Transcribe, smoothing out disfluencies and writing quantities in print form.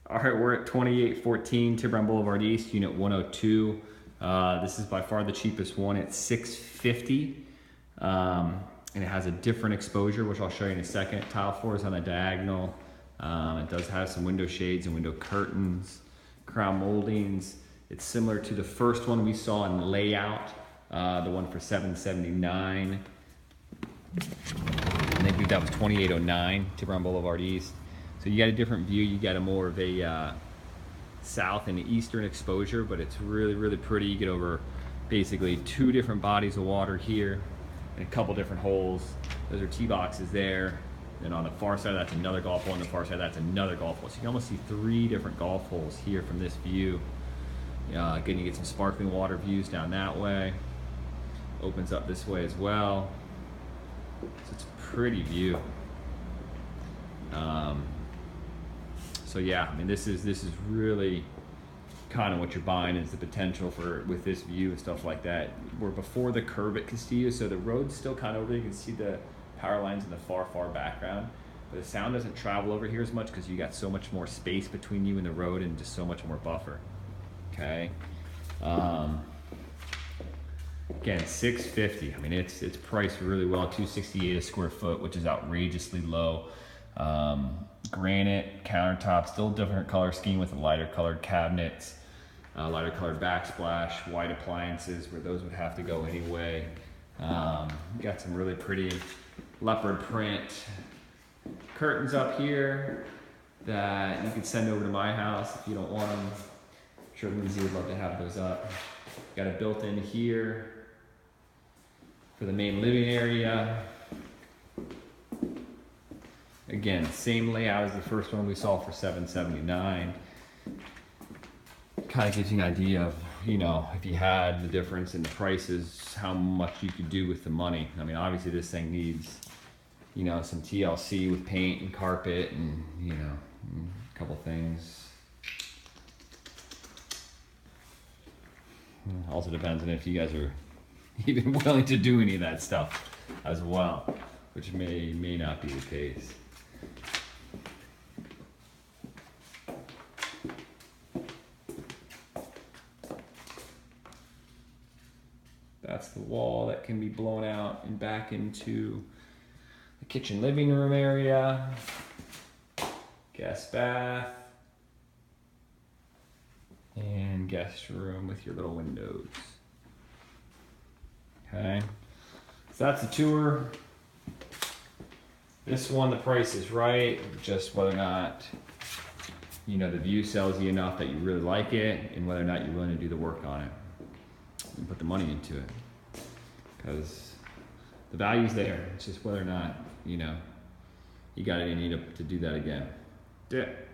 All right, we're at 2814 Tiburon Boulevard East, Unit 102. This is by far the cheapest one. It's $650, and it has a different exposure, which I'll show you in a second. Tile floors on the diagonal. It does have some window shades and window curtains, crown moldings. It's similar to the first one we saw in layout, the one for $779. And I believe that was 2809 Tiburon Boulevard East. So you got a different view. You got a more of a south and eastern exposure, but it's really, really pretty. You get over basically two different bodies of water here and a couple different holes. Those are tee boxes there. And on the far side, that's another golf hole. On the far side, that's another golf hole. So you can almost see three different golf holes here from this view. Again, you get some sparkling water views down that way. Opens up this way as well. So it's a pretty view. So yeah, I mean, this is really kind of what you're buying, is the potential for with this view and stuff like that. We're before the curve at Castillo, so the road's still kind of over there. You can see the power lines in the far background, but the sound doesn't travel over here as much because you got so much more space between you and the road and just so much more buffer. Okay. Again, $650. I mean, it's priced really well. $268 a square foot, which is outrageously low. Granite countertops, still different color scheme with the lighter colored cabinets, lighter colored backsplash, white appliances where those would have to go anyway. Got some really pretty leopard print curtains up here that you could send over to my house if you don't want them. I'm sure Lindsay would love to have those up. Got a built-in here for the main living area. Again, same layout as the first one we saw for $779. Kind of gives you an idea of, if you had the difference in the prices, how much you could do with the money. I mean, obviously this thing needs, some TLC with paint and carpet and, a couple things. Also depends on if you guys are even willing to do any of that stuff as well, which may not be the case. That's the wall that can be blown out and back into the kitchen living room area, guest bath, and guest room with your little windows. Okay, so that's the tour. This one, the price is right, just whether or not, the view sells you enough that you really like it, and whether or not you're willing to do the work on it and put the money into it. Because the value's there. It's just whether or not, you got it in you to do that again. That's it.